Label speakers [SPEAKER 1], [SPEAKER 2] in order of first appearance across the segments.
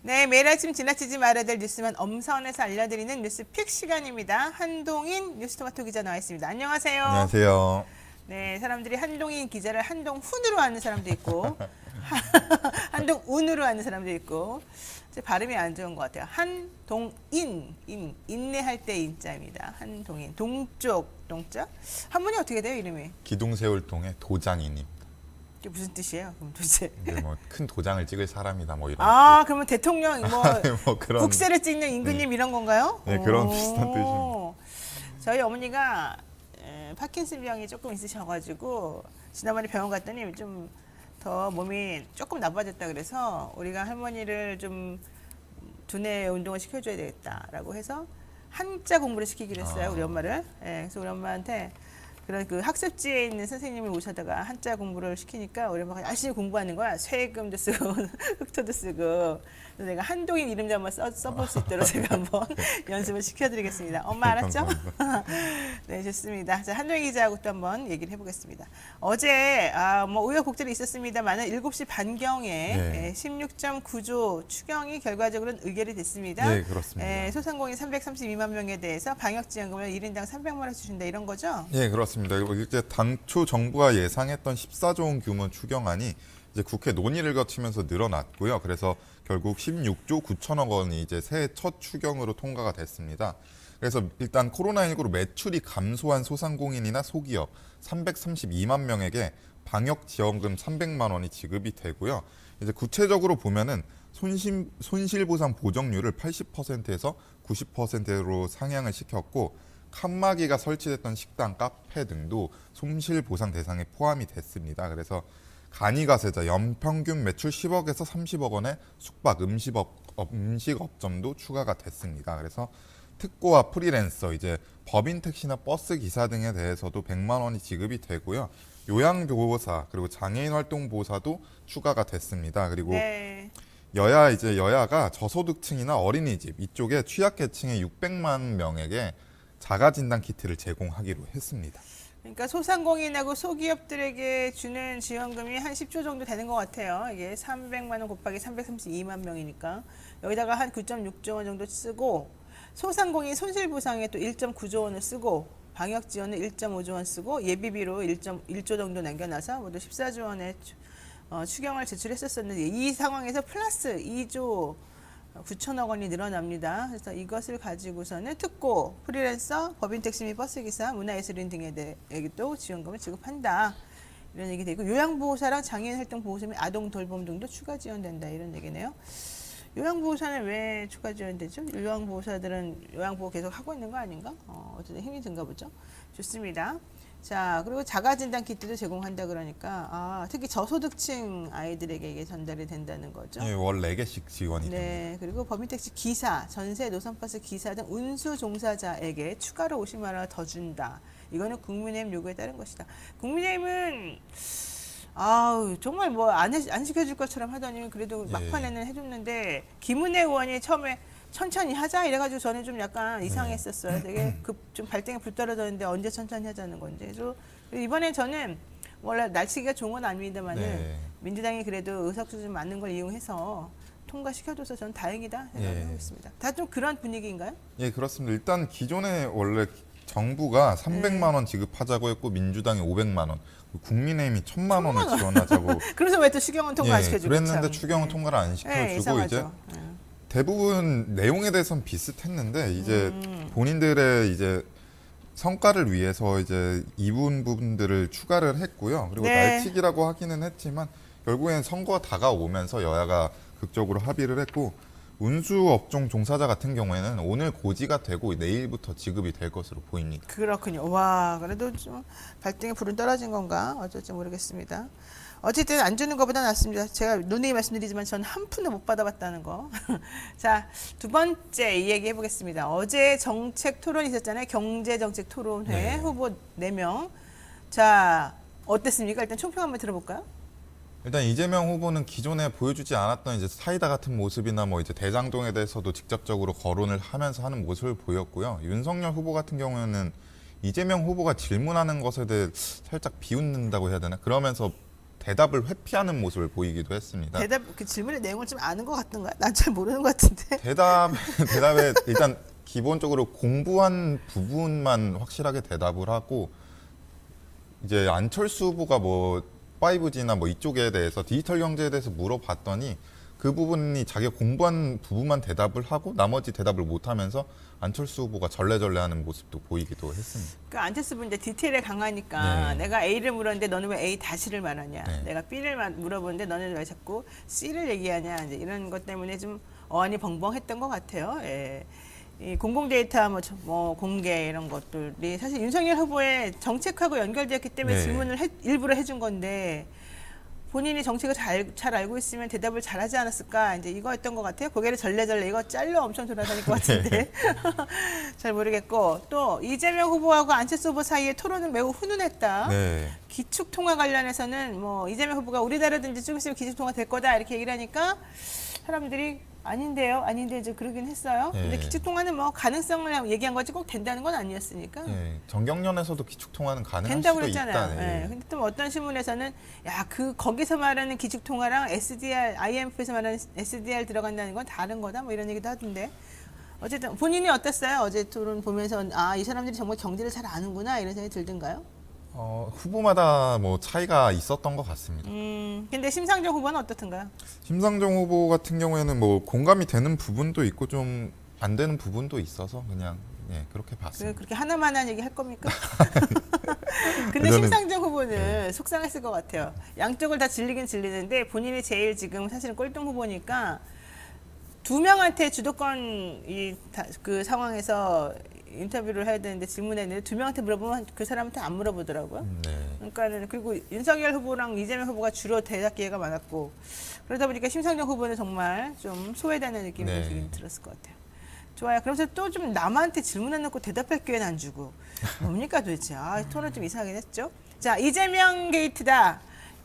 [SPEAKER 1] 네, 매일 아침 지나치지 말아야 될 뉴스만 엄선해서 알려드리는 뉴스픽 시간입니다. 한동인 뉴스토마토 기자 나와 있습니다. 안녕하세요.
[SPEAKER 2] 안녕하세요.
[SPEAKER 1] 네, 사람들이 한동인 기자를 한동훈으로 아는 사람도 있고 한동운으로 아는 사람도 있고 제 발음이 안 좋은 것 같아요. 한동인, 인내할 때 인자입니다. 한동인, 동쪽, 동자? 한 분이 어떻게 돼요, 이름이?
[SPEAKER 2] 기둥세울동의 도장이님.
[SPEAKER 1] 이게 무슨 뜻이에요, 그럼 도대체?
[SPEAKER 2] 이제 뭐 큰 도장을 찍을 사람이다 뭐 이런.
[SPEAKER 1] 아, 그러면 대통령 뭐
[SPEAKER 2] 뭐 그런.
[SPEAKER 1] 국세를 찍는 임금님 이런 건가요?
[SPEAKER 2] 네, 그런
[SPEAKER 1] 오.
[SPEAKER 2] 비슷한 뜻입니다.
[SPEAKER 1] 저희 어머니가 파킨슨 병이 조금 있으셔가지고 지난번에 병원 갔더니 좀 더 몸이 조금 나빠졌다 그래서 우리가 할머니를 좀 두뇌 운동을 시켜줘야 되겠다라고 해서 한자 공부를 시키기로 했어요, 우리 엄마를. 예, 그래서 우리 엄마한테 그런 그 학습지에 있는 선생님을 모셔다가 한자 공부를 시키니까 우리 엄마가 열심히 공부하는 거야. 세금도 쓰고 흑토도 쓰고. 그래서 내가 한동인 이름 한번 써볼 수 있도록 제가 한번 연습을 시켜드리겠습니다. 엄마 알았죠? 네, 좋습니다. 자, 한동인 기자하고 또 한번 얘기를 해보겠습니다. 어제 뭐 우여곡절이 있었습니다만 7시 반경에
[SPEAKER 2] 네.
[SPEAKER 1] 16.9조 추경이 결과적으로는 의결이 됐습니다.
[SPEAKER 2] 네, 그렇습니다.
[SPEAKER 1] 소상공인 332만 명에 대해서 방역지원금을 1인당 300만 원 주신다 이런 거죠?
[SPEAKER 2] 네, 그렇습니다. 이제 당초 정부가 예상했던 14조 원 규모 추경안이 이제 국회 논의를 거치면서 늘어났고요. 그래서 결국 16조 9천억 원이 이제 새해 첫 추경으로 통과가 됐습니다. 그래서 일단 코로나19로 매출이 감소한 소상공인이나 소기업 332만 명에게 방역 지원금 300만 원이 지급이 되고요. 이제 구체적으로 보면은 손실보상 보정률을 80%에서 90%로 상향을 시켰고 칸막이가 설치됐던 식당, 카페 등도 손실보상 대상에 포함이 됐습니다. 그래서 간이가세자 연평균 매출 10억에서 30억 원의 숙박 음식업점도 추가가 됐습니다. 그래서 특고와 프리랜서, 이제 법인 택시나 버스 기사 등에 대해서도 100만 원이 지급이 되고요. 요양보호사 그리고 장애인 활동 보호사도 추가가 됐습니다. 그리고
[SPEAKER 1] 네.
[SPEAKER 2] 여야가 저소득층이나 어린이집 이쪽에 취약계층의 600만 명에게 자가진단 키트를 제공하기로 했습니다.
[SPEAKER 1] 그러니까 소상공인하고 소기업들에게 주는 지원금이 한 10조 정도 되는 것 같아요. 이게 300만 원 곱하기 332만 명이니까 여기다가 한 9.6조 원 정도 쓰고 소상공인 손실보상에 또 1.9조 원을 쓰고 방역 지원은 1.5조 원 쓰고 예비비로 1조 정도 남겨놔서 모두 14조 원의 추경을 제출했었는데 이 상황에서 플러스 2조 9천억 원이 늘어납니다. 그래서 이것을 가지고서는 특고, 프리랜서, 법인 택시 및 버스기사, 문화예술인 등에도 지원금을 지급한다. 이런 얘기 되고 요양보호사랑 장애인 활동 보호사 및 아동 돌봄 등도 추가 지원된다. 이런 얘기네요. 요양보호사는 왜 추가 지원되죠? 요양보호사들은 요양보호 계속 하고 있는 거 아닌가? 어쨌든 힘이 든가 보죠. 좋습니다. 자, 그리고 자가진단 키트도 제공한다 그러니까 특히 저소득층 아이들에게 이게 전달이 된다는 거죠.
[SPEAKER 2] 네, 월 4개씩 지원이 됩니다.
[SPEAKER 1] 네, 그리고 법인택시 기사, 전세 노선버스 기사 등 운수 종사자에게 추가로 50만 원 더 준다. 이거는 국민의힘 요구에 따른 것이다. 국민의힘은 정말 뭐 안 시켜줄 것처럼 하더니 그래도 막판에는 해줬는데 김은혜 의원이 처음에 천천히 하자 이래가지고 저는 좀 약간 이상했었어요. 되게 좀 발등에 불 떨어졌는데 언제 천천히 하자는 건지. 그래서 이번에 저는 원래 날치기가 좋은 건 아닙니다만은
[SPEAKER 2] 네.
[SPEAKER 1] 민주당이 그래도 의석수 좀 많은 걸 이용해서 통과시켜줘서 저는 다행이다 생각하고 있습니다. 다 좀 그런 분위기인가요?
[SPEAKER 2] 예, 그렇습니다. 일단 기존에 원래 정부가 300만 원 지급하자고 했고 민주당이 500만 원, 국민의힘이 1000만 원을 지원하자고.
[SPEAKER 1] 그래서 왜 또 추경은 통과 안 시켜주고
[SPEAKER 2] 그랬는데
[SPEAKER 1] 참.
[SPEAKER 2] 추경은 통과를 안 시켜주고 이제
[SPEAKER 1] 이상하죠.
[SPEAKER 2] 대부분 내용에 대해서는 비슷했는데 이제 본인들의 이제 성과를 위해서 이제 이 부분들을 추가를 했고요. 그리고
[SPEAKER 1] 네.
[SPEAKER 2] 날치기라고 하기는 했지만 결국엔 선거가 다가오면서 여야가 극적으로 합의를 했고 운수업종 종사자 같은 경우에는 오늘 고지가 되고 내일부터 지급이 될 것으로 보입니다.
[SPEAKER 1] 그렇군요. 와, 그래도 좀 발등에 불은 떨어진 건가? 어쩔지 모르겠습니다. 어쨌든 안 주는 것보다 낫습니다. 제가 누누이 말씀드리지만 저는 한 푼도 못 받아봤다는 거. 자, 두 번째 이 얘기 해보겠습니다. 어제 정책 토론이 있었잖아요. 경제정책 토론회
[SPEAKER 2] 네.
[SPEAKER 1] 후보 4명. 자, 어땠습니까? 일단 총평 한번 들어볼까요?
[SPEAKER 2] 일단 이재명 후보는 기존에 보여주지 않았던 이제 사이다 같은 모습이나 뭐 이제 대장동에 대해서도 직접적으로 거론을 하면서 하는 모습을 보였고요. 윤석열 후보 같은 경우에는 이재명 후보가 질문하는 것에 대해 살짝 비웃는다고 해야 되나? 그러면서 대답을 회피하는 모습을 보이기도 했습니다.
[SPEAKER 1] 대답 그 질문의 내용을 좀 아는 것 같던가요? 난 잘 모르는 것 같은데.
[SPEAKER 2] 대답에 일단 기본적으로 공부한 부분만 확실하게 대답을 하고 이제 안철수 후보가 뭐 5G나 뭐 이쪽에 대해서 디지털 경제에 대해서 물어봤더니 그 부분이 자기가 공부한 부분만 대답을 하고 나머지 대답을 못하면서 안철수 후보가 절레절레하는 모습도 보이기도 했습니다.
[SPEAKER 1] 그 안철수 분 이제 디테일에 강하니까
[SPEAKER 2] 네.
[SPEAKER 1] 내가 A를 물었는데 너는 왜 A 다시를 말하냐?
[SPEAKER 2] 네.
[SPEAKER 1] 내가 B를 물어보는데 너는 왜 자꾸 C를 얘기하냐? 이제 이런 것 때문에 좀 어안이 벙벙했던 것 같아요. 예. 이 공공 데이터 뭐 공개 이런 것들이 사실 윤석열 후보의 정책하고 연결되었기 때문에
[SPEAKER 2] 네.
[SPEAKER 1] 질문을 일부러 해준 건데 본인이 정책을 잘 알고 있으면 대답을 잘하지 않았을까 이제 이거였던 것 같아요. 고개를 절레절레 이거 짤로 엄청 돌아다닐 것 같은데 잘 모르겠고 또 이재명 후보하고 안철수 후보 사이의 토론은 매우 훈훈했다.
[SPEAKER 2] 네.
[SPEAKER 1] 기축 통화 관련해서는 뭐 이재명 후보가 우리나라든지 좀 있으면 기축 통화 될 거다 이렇게 얘기를 하니까 사람들이 아닌데요, 아닌데 이제 그러긴 했어요.
[SPEAKER 2] 네.
[SPEAKER 1] 근데 기축 통화는 뭐 가능성을 얘기한 거지 꼭 된다는 건 아니었으니까.
[SPEAKER 2] 예, 정경련에서도 기축 통화는 가능할
[SPEAKER 1] 된다고
[SPEAKER 2] 수도
[SPEAKER 1] 그랬잖아요.
[SPEAKER 2] 있다.
[SPEAKER 1] 네. 근데 또 어떤 신문에서는 야, 그 거기서 말하는 기축 통화랑 SDR, IMF에서 말하는 SDR 들어간다는 건 다른 거다. 뭐 이런 얘기도 하던데. 어쨌든 본인이 어땠어요? 어제 토론 보면서 아, 이 사람들이 정말 경제를 잘 아는구나 이런 생각이 들던가요?
[SPEAKER 2] 후보마다 뭐 차이가 있었던 것 같습니다.
[SPEAKER 1] 근데 심상정 후보는 어떻던가요?
[SPEAKER 2] 심상정 후보 같은 경우에는 뭐 공감이 되는 부분도 있고 좀 안 되는 부분도 있어서 그냥 예, 그렇게 봤습니다.
[SPEAKER 1] 그렇게 하나만한 얘기 할 겁니까? 근데
[SPEAKER 2] 저는-
[SPEAKER 1] 심상정 후보는 속상했을 것 같아요. 양쪽을 다 질리긴 질리는데 본인이 제일 지금 사실은 꼴등 후보니까 두 명한테 주도권 그 상황에서 인터뷰를 해야 되는데 질문했는데 두 명한테 물어보면 그 사람한테 안 물어보더라고요.
[SPEAKER 2] 네.
[SPEAKER 1] 그러니까는 그리고 윤석열 후보랑 이재명 후보가 주로 대답 기회가 많았고 그러다 보니까 심상정 후보는 정말 좀 소외되는 느낌이
[SPEAKER 2] 네.
[SPEAKER 1] 들긴 들었을 것 같아요. 좋아요. 그러면서 또 좀 남한테 질문해놓고 대답할 기회는 안 주고 뭡니까 도대체? 아, 토론 좀 이상하긴 했죠. 자, 이재명 게이트다.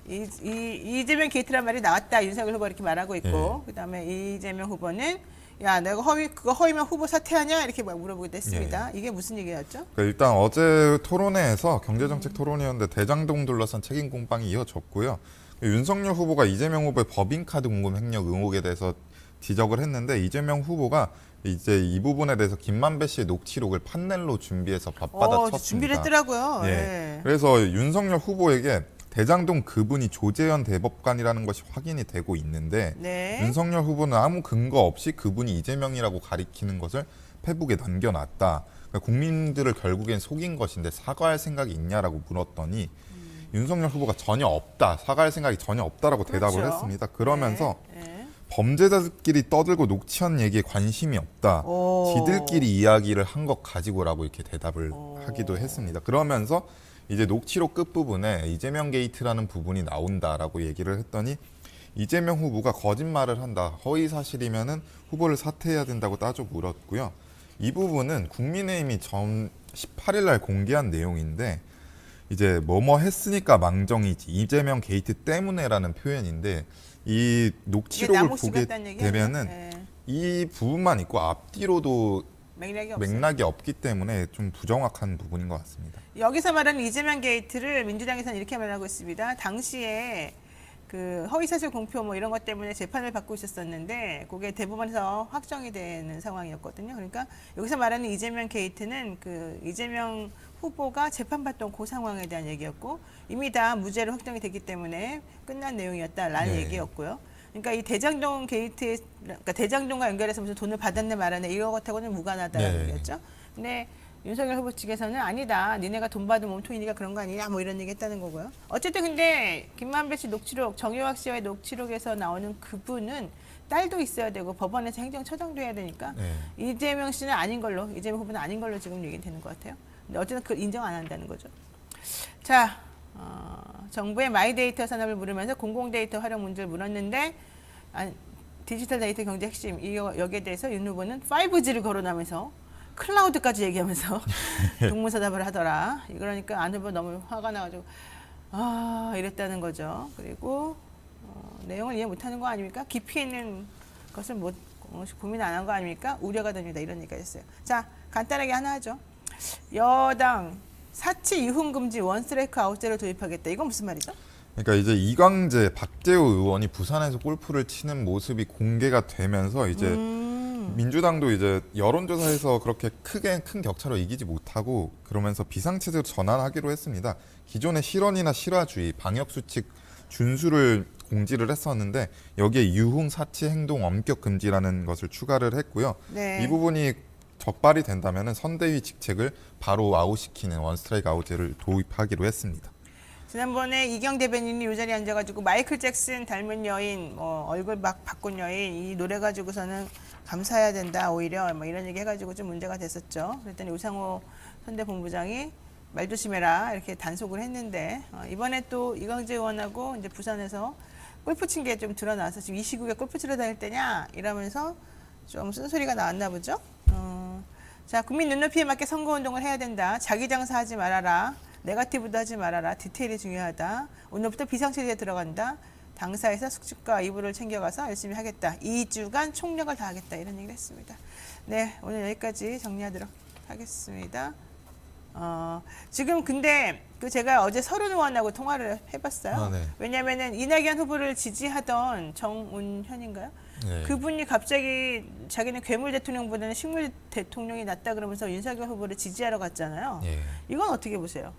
[SPEAKER 1] 이재명 게이트란 말이 나왔다. 윤석열 후보 이렇게 말하고 있고 그다음에 이재명 후보는 야, 내가 그거 허위면 후보 사퇴하냐 이렇게 막 물어보기도 했습니다. 이게 무슨 얘기였죠?
[SPEAKER 2] 그러니까 일단 어제 토론회에서 경제정책 토론이었는데 대장동 둘러싼 책임 공방이 이어졌고요. 윤석열 후보가 이재명 후보의 법인카드 공금 횡령 의혹에 대해서 지적을 했는데 이재명 후보가 이제 이 부분에 대해서 김만배 씨의 녹취록을 판넬로 준비해서 받아쳤습니다.
[SPEAKER 1] 준비를 했더라고요.
[SPEAKER 2] 예.
[SPEAKER 1] 예.
[SPEAKER 2] 그래서 윤석열 후보에게 대장동 그분이 조재현 대법관이라는 것이 확인이 되고 있는데
[SPEAKER 1] 네.
[SPEAKER 2] 윤석열 후보는 아무 근거 없이 그분이 이재명이라고 가리키는 것을 페북에 남겨놨다. 그러니까 국민들을 결국엔 속인 것인데 사과할 생각이 있냐라고 물었더니 윤석열 후보가 전혀 없다. 사과할 생각이 전혀 없다라고 대답을
[SPEAKER 1] 그렇죠.
[SPEAKER 2] 했습니다. 그러면서
[SPEAKER 1] 네.
[SPEAKER 2] 범죄자들끼리 떠들고 녹취한 얘기에 관심이 없다.
[SPEAKER 1] 오.
[SPEAKER 2] 지들끼리 이야기를 한 것 가지고라고 이렇게 대답을 하기도 했습니다. 그러면서 이제 녹취록 끝부분에 이재명 게이트라는 부분이 나온다라고 얘기를 했더니 이재명 후보가 거짓말을 한다. 허위 사실이면은 후보를 사퇴해야 된다고 따져 물었고요. 이 부분은 국민의힘이 전 18일 날 공개한 내용인데 이제 뭐뭐 했으니까 망정이지 이재명 게이트 때문에라는 표현인데 이 녹취록을 보게 되면은 이 부분만 있고 앞뒤로도 맥락이 없기 때문에 좀 부정확한 부분인 것 같습니다.
[SPEAKER 1] 여기서 말하는 이재명 게이트를 민주당에서는 이렇게 말하고 있습니다. 당시에 그 허위사실 공표 뭐 이런 것 때문에 재판을 받고 있었었는데 그게 대법원에서 확정이 되는 상황이었거든요. 그러니까 여기서 말하는 이재명 게이트는 그 이재명 후보가 재판받던 그 상황에 대한 얘기였고 이미 다 무죄로 확정이 됐기 때문에 끝난 내용이었다라는
[SPEAKER 2] 네.
[SPEAKER 1] 얘기였고요. 그러니까 이 대장동 게이트, 그러니까 대장동과 연결해서 무슨 돈을 받았네 말았네 이런 것하고는 무관하다는
[SPEAKER 2] 네.
[SPEAKER 1] 얘기였죠. 근데 윤석열 후보 측에서는 아니다. 니네가 돈 받은 몸통이니까 그런 거 아니냐 뭐 이런 얘기 했다는 거고요. 어쨌든 근데 김만배 씨 녹취록, 정유학 씨와의 녹취록에서 나오는 그분은 딸도 있어야 되고 법원에서 행정처장도 해야 되니까
[SPEAKER 2] 네.
[SPEAKER 1] 이재명 씨는 아닌 걸로, 이재명 후보는 아닌 걸로 지금 얘기는 되는 것 같아요. 근데 어쨌든 그걸 인정 안 한다는 거죠. 자, 정부의 마이데이터 산업을 물으면서 공공데이터 활용 문제를 물었는데 디지털 데이터 경제 핵심 여기에 대해서 윤 후보는 5G를 거론하면서 클라우드까지 얘기하면서 동문서답을 하더라. 그러니까 안 후보 너무 화가 나가지고 이랬다는 거죠. 그리고 내용을 이해 못하는 거 아닙니까? 깊이 있는 것을 고민 안 한 거 아닙니까? 우려가 됩니다. 이런 얘기가 있어요. 자, 간단하게 하나 하죠. 여당 사치 유흥금지 원스트라이크 아웃제를 도입하겠다. 이건 무슨 말이죠?
[SPEAKER 2] 그러니까 이제 이광재, 박재호 의원이 부산에서 골프를 치는 모습이 공개가 되면서 이제 민주당도 이제 여론조사에서 그렇게 큰 격차로 이기지 못하고 그러면서 비상체제로 전환하기로 했습니다. 기존의 실언이나 실화주의, 방역수칙 준수를 공지를 했었는데 여기에 유흥, 사치, 행동, 엄격 금지라는 것을 추가를 했고요.
[SPEAKER 1] 네.
[SPEAKER 2] 이 부분이 적발이 된다면 선대위 직책을 바로 아웃시키는 원스트라이크 아웃제를 도입하기로 했습니다.
[SPEAKER 1] 지난번에 이경 대변인이 이 자리에 앉아가지고 마이클 잭슨 닮은 여인, 뭐 얼굴 막 바꾼 여인 이 노래 가지고서는 감사해야 된다 오히려 뭐 이런 얘기 해가지고 좀 문제가 됐었죠. 그랬더니 우상호 선대본부장이 말 조심해라 이렇게 단속을 했는데 이번에 또 이광재 의원하고 이제 부산에서 골프 친 게 좀 드러나서 지금 이 시국에 골프 치러 다닐 때냐 이러면서 좀 쓴소리가 나왔나 보죠. 자, 국민 눈높이에 맞게 선거운동을 해야 된다. 자기 장사하지 말아라. 네거티브도 하지 말아라. 디테일이 중요하다. 오늘부터 비상체제에 들어간다. 당사에서 숙직과 이불을 챙겨가서 열심히 하겠다. 2주간 총력을 다하겠다. 이런 얘기를 했습니다. 네, 오늘 여기까지 정리하도록 하겠습니다. 지금 근데 그 제가 어제 서른 의원하고 통화를 해봤어요.
[SPEAKER 2] 네.
[SPEAKER 1] 왜냐면은 이낙연 후보를 지지하던 정운현인가요?
[SPEAKER 2] 네.
[SPEAKER 1] 그분이 갑자기 자기는 괴물 대통령보다는 식물 대통령이 낫다 그러면서 윤석열 후보를 지지하러 갔잖아요.
[SPEAKER 2] 예.
[SPEAKER 1] 이건 어떻게 보세요?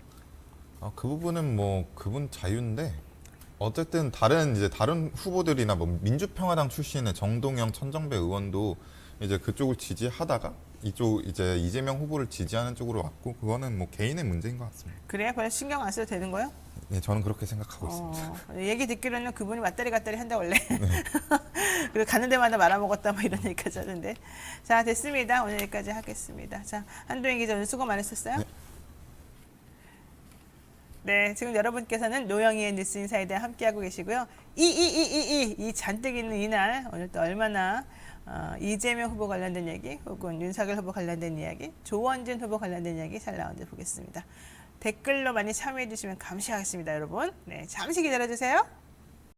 [SPEAKER 2] 그 부분은 뭐 그분 자유인데 어쨌든 다른 후보들이나 뭐 민주평화당 출신의 정동영, 천정배 의원도 이제 그쪽을 지지하다가 이쪽 이제 이재명 후보를 지지하는 쪽으로 왔고 그거는 뭐 개인의 문제인 것 같습니다.
[SPEAKER 1] 그래야 별로 신경 안 써도 되는 거예요?
[SPEAKER 2] 네, 저는 그렇게 생각하고 있습니다.
[SPEAKER 1] 얘기 듣기로는 그분이 왔다리 갔다리 한다 원래. 그리고 가는 데마다 말아먹었다 뭐 이런 얘기까지 하는데. 자, 됐습니다. 오늘 여기까지 하겠습니다. 자, 한동희 기자 오늘 수고 많으셨어요.
[SPEAKER 2] 네.
[SPEAKER 1] 네, 지금 여러분께서는 노영희의 뉴스인사이드에 함께하고 계시고요. 이 잔뜩 있는 이날 오늘 또 얼마나 이재명 후보 관련된 얘기 혹은 윤석열 후보 관련된 이야기, 조원진 후보 관련된 이야기 잘 나오는지 보겠습니다. 댓글로 많이 참여해 주시면 감사하겠습니다, 여러분. 네, 잠시 기다려 주세요.